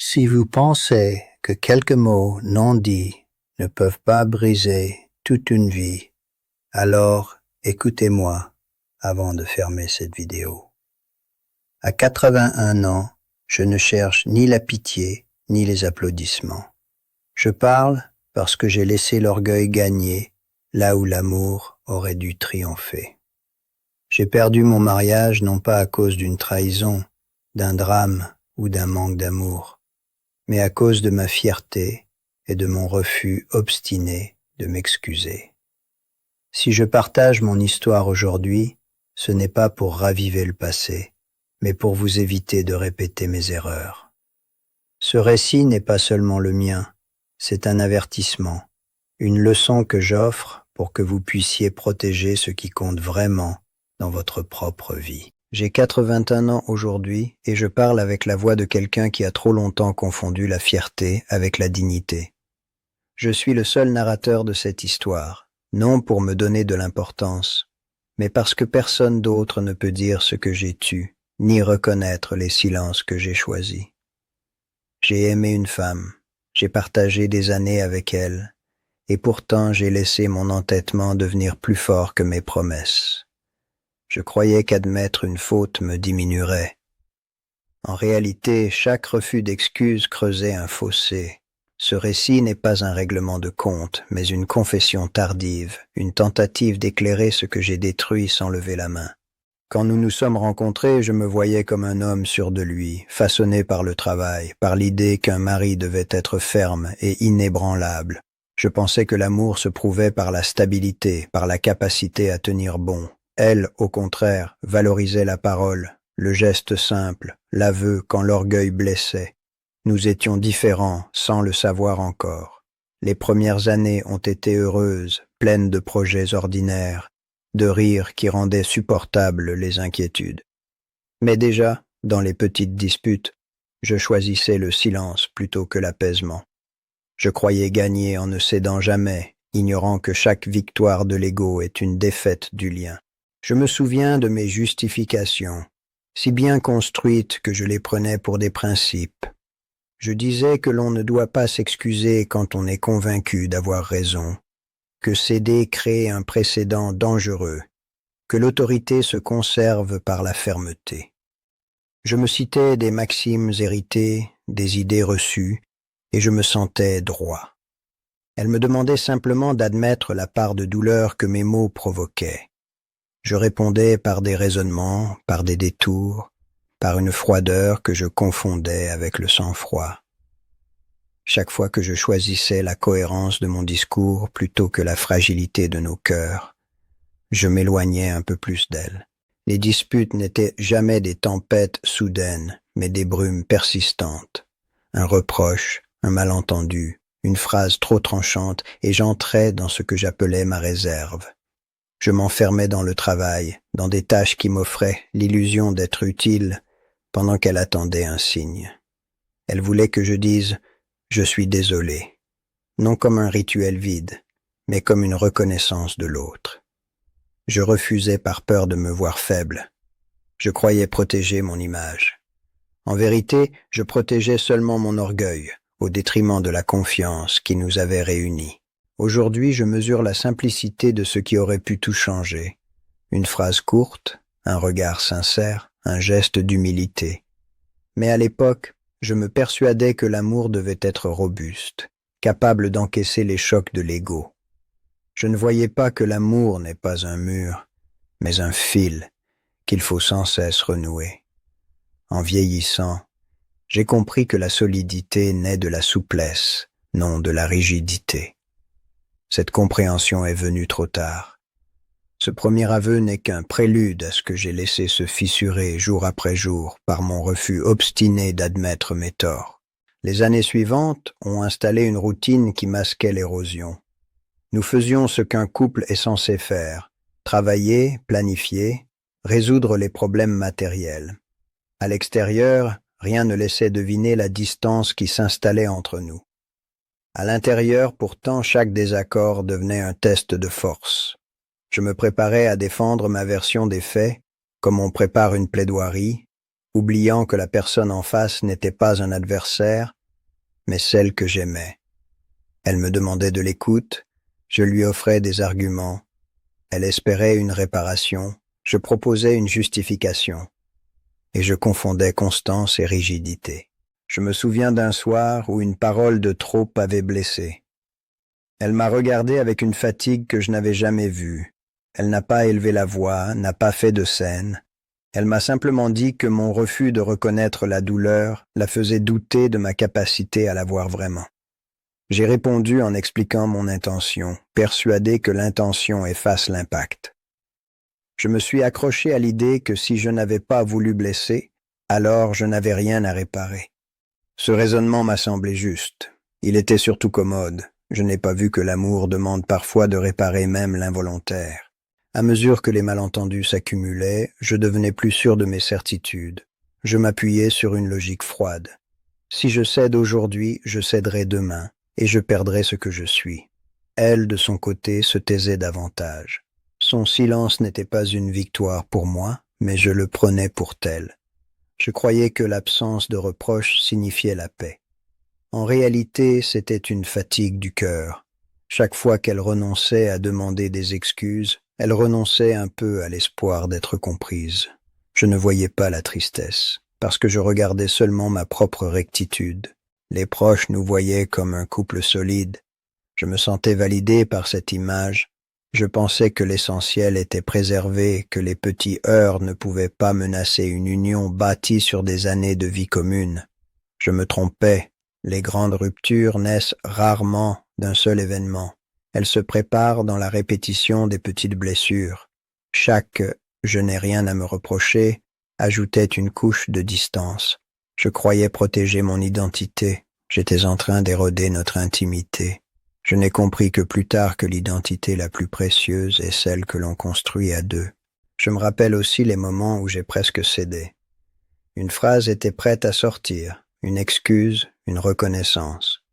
Si vous pensez que quelques mots non dits ne peuvent pas briser toute une vie, alors écoutez-moi avant de fermer cette vidéo. À 81 ans, je ne cherche ni la pitié ni les applaudissements. Je parle parce que j'ai laissé l'orgueil gagner là où l'amour aurait dû triompher. J'ai perdu mon mariage non pas à cause d'une trahison, d'un drame ou d'un manque d'amour, mais à cause de ma fierté et de mon refus obstiné de m'excuser. Si je partage mon histoire aujourd'hui, ce n'est pas pour raviver le passé, mais pour vous éviter de répéter mes erreurs. Ce récit n'est pas seulement le mien, c'est un avertissement, une leçon que j'offre pour que vous puissiez protéger ce qui compte vraiment dans votre propre vie. J'ai 81 ans aujourd'hui et je parle avec la voix de quelqu'un qui a trop longtemps confondu la fierté avec la dignité. Je suis le seul narrateur de cette histoire, non pour me donner de l'importance, mais parce que personne d'autre ne peut dire ce que j'ai tu, ni reconnaître les silences que j'ai choisis. J'ai aimé une femme, j'ai partagé des années avec elle, et pourtant j'ai laissé mon entêtement devenir plus fort que mes promesses. Je croyais qu'admettre une faute me diminuerait. En réalité, chaque refus d'excuse creusait un fossé. Ce récit n'est pas un règlement de compte, mais une confession tardive, une tentative d'éclairer ce que j'ai détruit sans lever la main. Quand nous nous sommes rencontrés, je me voyais comme un homme sûr de lui, façonné par le travail, par l'idée qu'un mari devait être ferme et inébranlable. Je pensais que l'amour se prouvait par la stabilité, par la capacité à tenir bon. Elle, au contraire, valorisait la parole, le geste simple, l'aveu quand l'orgueil blessait. Nous étions différents, sans le savoir encore. Les premières années ont été heureuses, pleines de projets ordinaires, de rires qui rendaient supportables les inquiétudes. Mais déjà, dans les petites disputes, je choisissais le silence plutôt que l'apaisement. Je croyais gagner en ne cédant jamais, ignorant que chaque victoire de l'ego est une défaite du lien. Je me souviens de mes justifications, si bien construites que je les prenais pour des principes. Je disais que l'on ne doit pas s'excuser quand on est convaincu d'avoir raison, que céder crée un précédent dangereux, que l'autorité se conserve par la fermeté. Je me citais des maximes héritées, des idées reçues, et je me sentais droit. Elle me demandait simplement d'admettre la part de douleur que mes mots provoquaient. Je répondais par des raisonnements, par des détours, par une froideur que je confondais avec le sang-froid. Chaque fois que je choisissais la cohérence de mon discours plutôt que la fragilité de nos cœurs, je m'éloignais un peu plus d'elle. Les disputes n'étaient jamais des tempêtes soudaines, mais des brumes persistantes. Un reproche, un malentendu, une phrase trop tranchante, et j'entrais dans ce que j'appelais ma réserve. Je m'enfermais dans le travail, dans des tâches qui m'offraient l'illusion d'être utile, pendant qu'elle attendait un signe. Elle voulait que je dise « je suis désolé », non comme un rituel vide, mais comme une reconnaissance de l'autre. Je refusais par peur de me voir faible. Je croyais protéger mon image. En vérité, je protégeais seulement mon orgueil, au détriment de la confiance qui nous avait réunis. Aujourd'hui, je mesure la simplicité de ce qui aurait pu tout changer. Une phrase courte, un regard sincère, un geste d'humilité. Mais à l'époque, je me persuadais que l'amour devait être robuste, capable d'encaisser les chocs de l'ego. Je ne voyais pas que l'amour n'est pas un mur, mais un fil qu'il faut sans cesse renouer. En vieillissant, j'ai compris que la solidité naît de la souplesse, non de la rigidité. Cette compréhension est venue trop tard. Ce premier aveu n'est qu'un prélude à ce que j'ai laissé se fissurer jour après jour par mon refus obstiné d'admettre mes torts. Les années suivantes ont installé une routine qui masquait l'érosion. Nous faisions ce qu'un couple est censé faire, travailler, planifier, résoudre les problèmes matériels. À l'extérieur, rien ne laissait deviner la distance qui s'installait entre nous. À l'intérieur, pourtant, chaque désaccord devenait un test de force. Je me préparais à défendre ma version des faits, comme on prépare une plaidoirie, oubliant que la personne en face n'était pas un adversaire, mais celle que j'aimais. Elle me demandait de l'écoute, je lui offrais des arguments, elle espérait une réparation, je proposais une justification, et je confondais constance et rigidité. Je me souviens d'un soir où une parole de trop avait blessé. Elle m'a regardé avec une fatigue que je n'avais jamais vue. Elle n'a pas élevé la voix, n'a pas fait de scène. Elle m'a simplement dit que mon refus de reconnaître la douleur la faisait douter de ma capacité à la voir vraiment. J'ai répondu en expliquant mon intention, persuadé que l'intention efface l'impact. Je me suis accroché à l'idée que si je n'avais pas voulu blesser, alors je n'avais rien à réparer. Ce raisonnement m'a semblé juste. Il était surtout commode. Je n'ai pas vu que l'amour demande parfois de réparer même l'involontaire. À mesure que les malentendus s'accumulaient, je devenais plus sûr de mes certitudes. Je m'appuyais sur une logique froide. Si je cède aujourd'hui, je céderai demain, et je perdrai ce que je suis. Elle, de son côté, se taisait davantage. Son silence n'était pas une victoire pour moi, mais je le prenais pour tel. Je croyais que l'absence de reproche signifiait la paix. En réalité, c'était une fatigue du cœur. Chaque fois qu'elle renonçait à demander des excuses, elle renonçait un peu à l'espoir d'être comprise. Je ne voyais pas la tristesse, parce que je regardais seulement ma propre rectitude. Les proches nous voyaient comme un couple solide. Je me sentais validé par cette image. Je pensais que l'essentiel était préservé, que les petits heurts ne pouvaient pas menacer une union bâtie sur des années de vie commune. Je me trompais. Les grandes ruptures naissent rarement d'un seul événement. Elles se préparent dans la répétition des petites blessures. Chaque « je n'ai rien à me reprocher » ajoutait une couche de distance. Je croyais protéger mon identité. J'étais en train d'éroder notre intimité. Je n'ai compris que plus tard que l'identité la plus précieuse est celle que l'on construit à deux. Je me rappelle aussi les moments où j'ai presque cédé. Une phrase était prête à sortir, une excuse, une reconnaissance.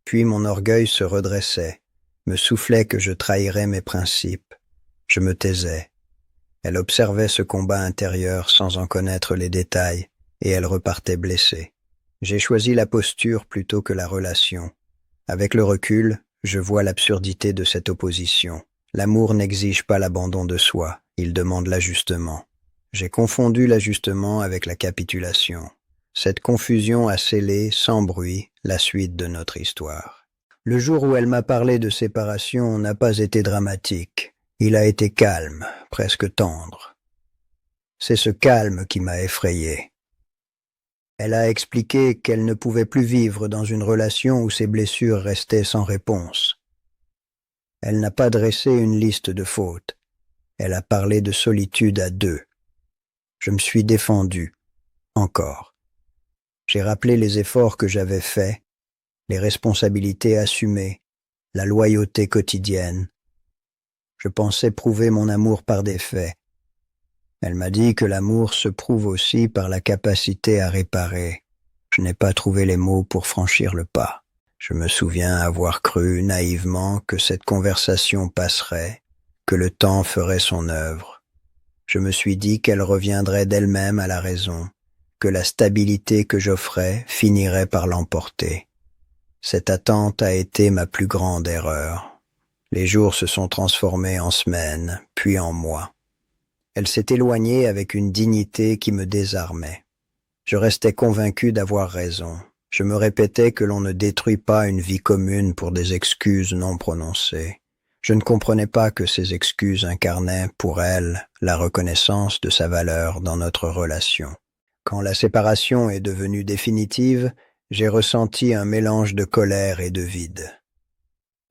Puis mon orgueil se redressait, me soufflait que je trahirais mes principes. Je me taisais. Elle observait ce combat intérieur sans en connaître les détails, et elle repartait blessée. J'ai choisi la posture plutôt que la relation. Avec le recul, je vois l'absurdité de cette opposition. L'amour n'exige pas l'abandon de soi, il demande l'ajustement. J'ai confondu l'ajustement avec la capitulation. Cette confusion a scellé, sans bruit, la suite de notre histoire. Le jour où elle m'a parlé de séparation n'a pas été dramatique. Il a été calme, presque tendre. C'est ce calme qui m'a effrayé. Elle a expliqué qu'elle ne pouvait plus vivre dans une relation où ses blessures restaient sans réponse. Elle n'a pas dressé une liste de fautes. Elle a parlé de solitude à deux. Je me suis défendu, encore. J'ai rappelé les efforts que j'avais faits, les responsabilités assumées, la loyauté quotidienne. Je pensais prouver mon amour par des faits. Elle m'a dit que l'amour se prouve aussi par la capacité à réparer. Je n'ai pas trouvé les mots pour franchir le pas. Je me souviens avoir cru naïvement que cette conversation passerait, que le temps ferait son œuvre. Je me suis dit qu'elle reviendrait d'elle-même à la raison, que la stabilité que j'offrais finirait par l'emporter. Cette attente a été ma plus grande erreur. Les jours se sont transformés en semaines, puis en mois. Elle s'est éloignée avec une dignité qui me désarmait. Je restais convaincu d'avoir raison. Je me répétais que l'on ne détruit pas une vie commune pour des excuses non prononcées. Je ne comprenais pas que ces excuses incarnaient, pour elle, la reconnaissance de sa valeur dans notre relation. Quand la séparation est devenue définitive, j'ai ressenti un mélange de colère et de vide.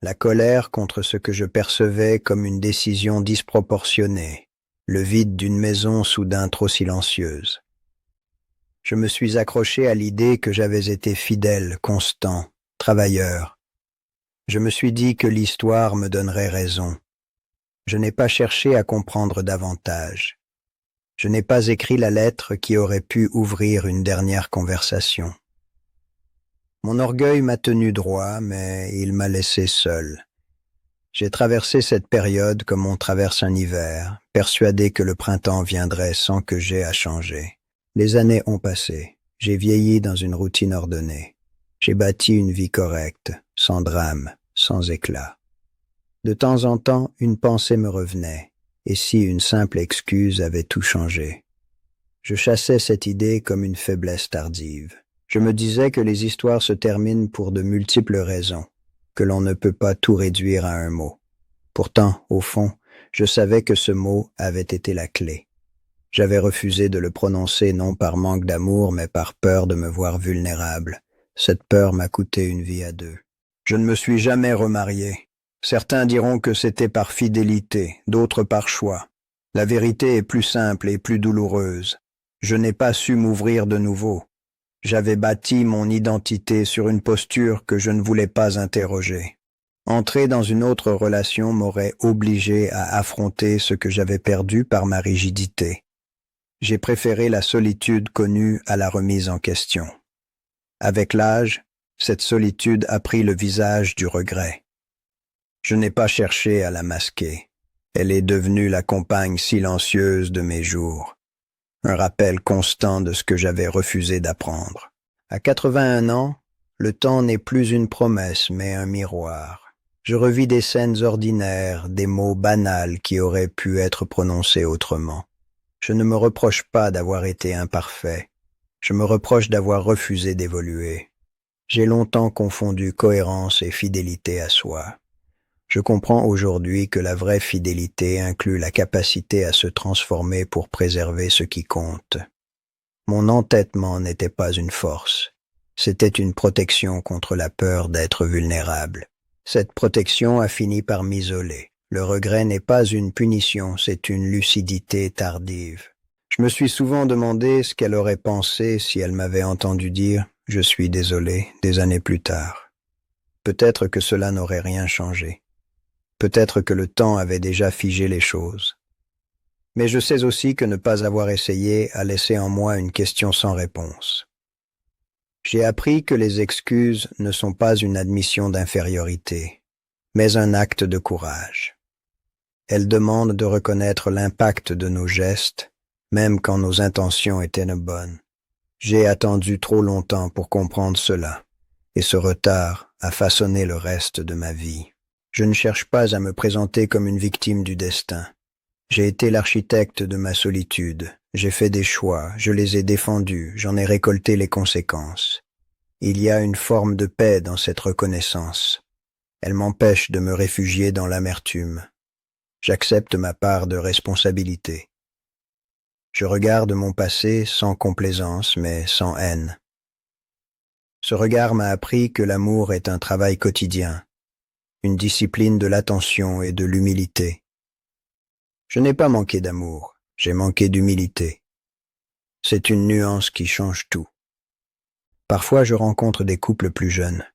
La colère contre ce que je percevais comme une décision disproportionnée, le vide d'une maison soudain trop silencieuse. Je me suis accroché à l'idée que j'avais été fidèle, constant, travailleur. Je me suis dit que l'histoire me donnerait raison. Je n'ai pas cherché à comprendre davantage. Je n'ai pas écrit la lettre qui aurait pu ouvrir une dernière conversation. Mon orgueil m'a tenu droit, mais il m'a laissé seul. J'ai traversé cette période comme on traverse un hiver, persuadé que le printemps viendrait sans que j'aie à changer. Les années ont passé. J'ai vieilli dans une routine ordonnée. J'ai bâti une vie correcte, sans drame, sans éclat. De temps en temps, une pensée me revenait. Et si une simple excuse avait tout changé? Je chassais cette idée comme une faiblesse tardive. Je me disais que les histoires se terminent pour de multiples raisons, que l'on ne peut pas tout réduire à un mot. Pourtant, au fond, je savais que ce mot avait été la clé. J'avais refusé de le prononcer non par manque d'amour, mais par peur de me voir vulnérable. Cette peur m'a coûté une vie à deux. Je ne me suis jamais remarié. Certains diront que c'était par fidélité, d'autres par choix. La vérité est plus simple et plus douloureuse. Je n'ai pas su m'ouvrir de nouveau. J'avais bâti mon identité sur une posture que je ne voulais pas interroger. Entrer dans une autre relation m'aurait obligé à affronter ce que j'avais perdu par ma rigidité. J'ai préféré la solitude connue à la remise en question. Avec l'âge, cette solitude a pris le visage du regret. Je n'ai pas cherché à la masquer. Elle est devenue la compagne silencieuse de mes jours. Un rappel constant de ce que j'avais refusé d'apprendre. À 81 ans, le temps n'est plus une promesse, mais un miroir. Je revis des scènes ordinaires, des mots banals qui auraient pu être prononcés autrement. Je ne me reproche pas d'avoir été imparfait. Je me reproche d'avoir refusé d'évoluer. J'ai longtemps confondu cohérence et fidélité à soi. Je comprends aujourd'hui que la vraie fidélité inclut la capacité à se transformer pour préserver ce qui compte. Mon entêtement n'était pas une force. C'était une protection contre la peur d'être vulnérable. Cette protection a fini par m'isoler. Le regret n'est pas une punition, c'est une lucidité tardive. Je me suis souvent demandé ce qu'elle aurait pensé si elle m'avait entendu dire « Je suis désolé » des années plus tard. Peut-être que cela n'aurait rien changé. Peut-être que le temps avait déjà figé les choses. Mais je sais aussi que ne pas avoir essayé a laissé en moi une question sans réponse. J'ai appris que les excuses ne sont pas une admission d'infériorité, mais un acte de courage. Elles demandent de reconnaître l'impact de nos gestes, même quand nos intentions étaient bonnes. J'ai attendu trop longtemps pour comprendre cela, et ce retard a façonné le reste de ma vie. Je ne cherche pas à me présenter comme une victime du destin. J'ai été l'architecte de ma solitude. J'ai fait des choix, je les ai défendus, j'en ai récolté les conséquences. Il y a une forme de paix dans cette reconnaissance. Elle m'empêche de me réfugier dans l'amertume. J'accepte ma part de responsabilité. Je regarde mon passé sans complaisance, mais sans haine. Ce regard m'a appris que l'amour est un travail quotidien, une discipline de l'attention et de l'humilité. Je n'ai pas manqué d'amour, j'ai manqué d'humilité. C'est une nuance qui change tout. Parfois je rencontre des couples plus jeunes.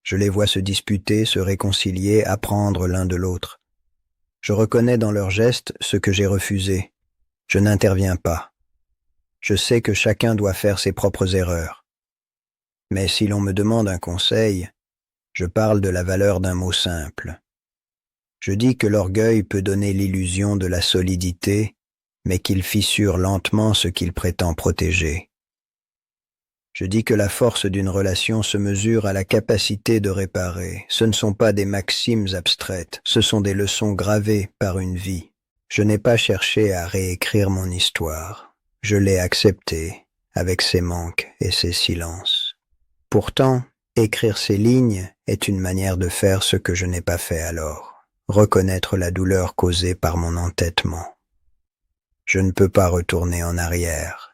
Je les vois se disputer, se réconcilier, apprendre l'un de l'autre. Je reconnais dans leurs gestes ce que j'ai refusé. Je n'interviens pas. Je sais que chacun doit faire ses propres erreurs. Mais si l'on me demande un conseil, je parle de la valeur d'un mot simple. Je dis que l'orgueil peut donner l'illusion de la solidité, mais qu'il fissure lentement ce qu'il prétend protéger. Je dis que la force d'une relation se mesure à la capacité de réparer. Ce ne sont pas des maximes abstraites, ce sont des leçons gravées par une vie. Je n'ai pas cherché à réécrire mon histoire. Je l'ai acceptée, avec ses manques et ses silences. Pourtant, écrire ces lignes est une manière de faire ce que je n'ai pas fait alors, reconnaître la douleur causée par mon entêtement. Je ne peux pas retourner en arrière.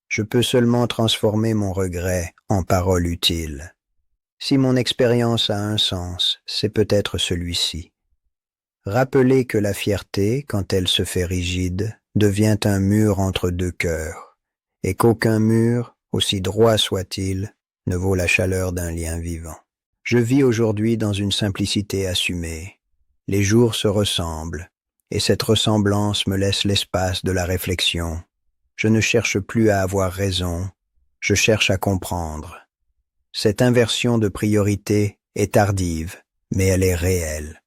Je peux seulement transformer mon regret en parole utile. Si mon expérience a un sens, c'est peut-être celui-ci. Rappeler que la fierté, quand elle se fait rigide, devient un mur entre deux cœurs, et qu'aucun mur, aussi droit soit-il, ne vaut la chaleur d'un lien vivant. Je vis aujourd'hui dans une simplicité assumée. Les jours se ressemblent, et cette ressemblance me laisse l'espace de la réflexion. Je ne cherche plus à avoir raison, je cherche à comprendre. Cette inversion de priorité est tardive, mais elle est réelle.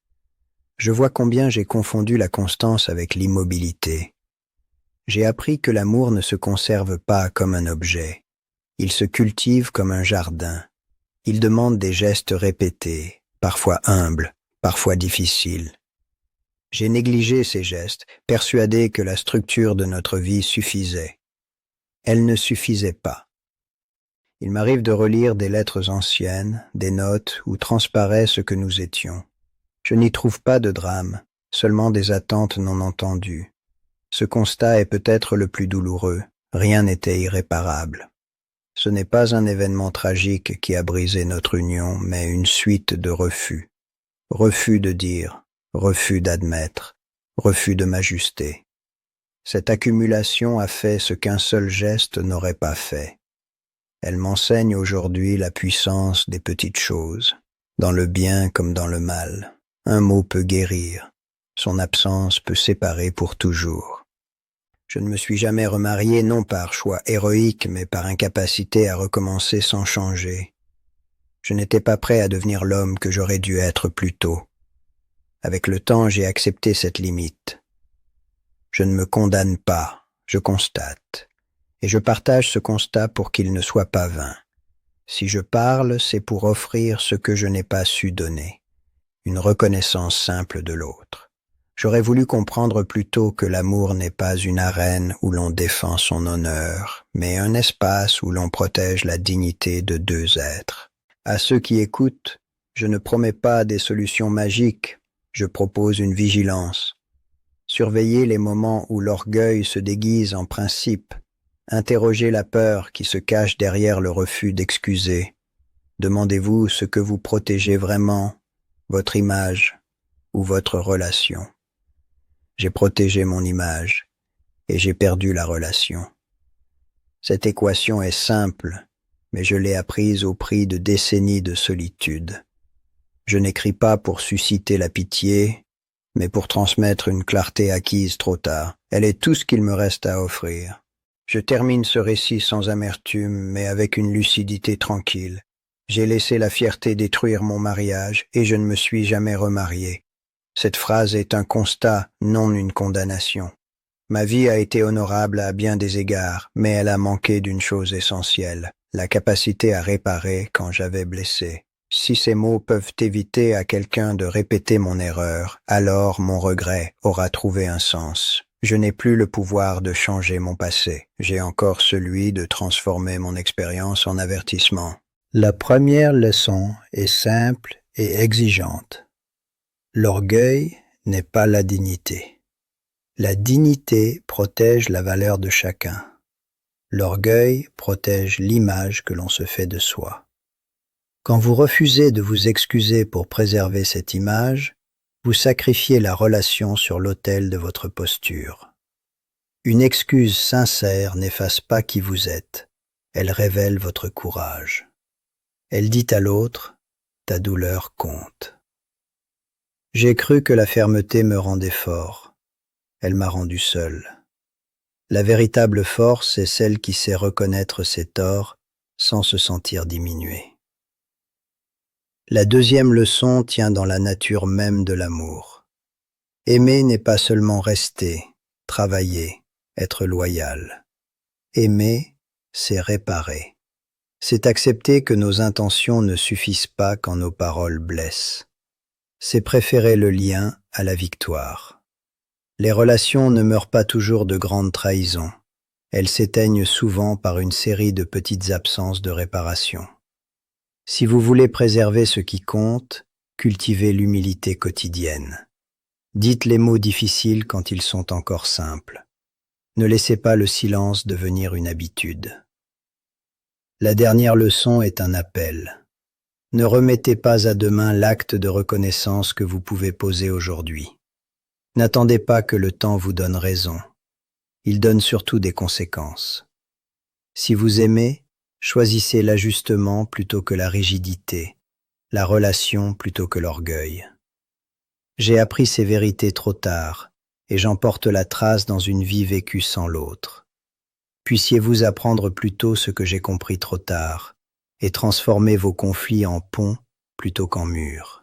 Je vois combien j'ai confondu la constance avec l'immobilité. J'ai appris que l'amour ne se conserve pas comme un objet. Il se cultive comme un jardin. Il demande des gestes répétés, parfois humbles, parfois difficiles. J'ai négligé ces gestes, persuadé que la structure de notre vie suffisait. Elle ne suffisait pas. Il m'arrive de relire des lettres anciennes, des notes où transparaît ce que nous étions. Je n'y trouve pas de drame, seulement des attentes non entendues. Ce constat est peut-être le plus douloureux. Rien n'était irréparable. Ce n'est pas un événement tragique qui a brisé notre union, mais une suite de refus. Refus de dire, refus d'admettre, refus de m'ajuster. Cette accumulation a fait ce qu'un seul geste n'aurait pas fait. Elle m'enseigne aujourd'hui la puissance des petites choses, dans le bien comme dans le mal. Un mot peut guérir, son absence peut séparer pour toujours. Je ne me suis jamais remarié non par choix héroïque, mais par incapacité à recommencer sans changer. Je n'étais pas prêt à devenir l'homme que j'aurais dû être plus tôt. Avec le temps, j'ai accepté cette limite. Je ne me condamne pas, je constate. Et je partage ce constat pour qu'il ne soit pas vain. Si je parle, c'est pour offrir ce que je n'ai pas su donner. Une reconnaissance simple de l'autre. J'aurais voulu comprendre plus tôt que l'amour n'est pas une arène où l'on défend son honneur, mais un espace où l'on protège la dignité de deux êtres. À ceux qui écoutent, je ne promets pas des solutions magiques, je propose une vigilance. Surveillez les moments où l'orgueil se déguise en principe. Interrogez la peur qui se cache derrière le refus d'excuser. Demandez-vous ce que vous protégez vraiment, votre image ou votre relation. J'ai protégé mon image et j'ai perdu la relation. Cette équation est simple, mais je l'ai apprise au prix de décennies de solitude. Je n'écris pas pour susciter la pitié, mais pour transmettre une clarté acquise trop tard. Elle est tout ce qu'il me reste à offrir. Je termine ce récit sans amertume, mais avec une lucidité tranquille. J'ai laissé la fierté détruire mon mariage et je ne me suis jamais remarié. Cette phrase est un constat, non une condamnation. Ma vie a été honorable à bien des égards, mais elle a manqué d'une chose essentielle, la capacité à réparer quand j'avais blessé. Si ces mots peuvent éviter à quelqu'un de répéter mon erreur, alors mon regret aura trouvé un sens. Je n'ai plus le pouvoir de changer mon passé. J'ai encore celui de transformer mon expérience en avertissement. La première leçon est simple et exigeante. L'orgueil n'est pas la dignité. La dignité protège la valeur de chacun. L'orgueil protège l'image que l'on se fait de soi. Quand vous refusez de vous excuser pour préserver cette image, vous sacrifiez la relation sur l'autel de votre posture. Une excuse sincère n'efface pas qui vous êtes, elle révèle votre courage. Elle dit à l'autre, ta douleur compte. J'ai cru que la fermeté me rendait fort, elle m'a rendu seul. La véritable force est celle qui sait reconnaître ses torts sans se sentir diminué. La deuxième leçon tient dans la nature même de l'amour. Aimer n'est pas seulement rester, travailler, être loyal. Aimer, c'est réparer. C'est accepter que nos intentions ne suffisent pas quand nos paroles blessent. C'est préférer le lien à la victoire. Les relations ne meurent pas toujours de grandes trahisons. Elles s'éteignent souvent par une série de petites absences de réparation. Si vous voulez préserver ce qui compte, cultivez l'humilité quotidienne. Dites les mots difficiles quand ils sont encore simples. Ne laissez pas le silence devenir une habitude. La dernière leçon est un appel. Ne remettez pas à demain l'acte de reconnaissance que vous pouvez poser aujourd'hui. N'attendez pas que le temps vous donne raison. Il donne surtout des conséquences. Si vous aimez, choisissez l'ajustement plutôt que la rigidité, la relation plutôt que l'orgueil. J'ai appris ces vérités trop tard, et j'en porte la trace dans une vie vécue sans l'autre. Puissiez-vous apprendre plus tôt ce que j'ai compris trop tard, et transformer vos conflits en ponts plutôt qu'en murs.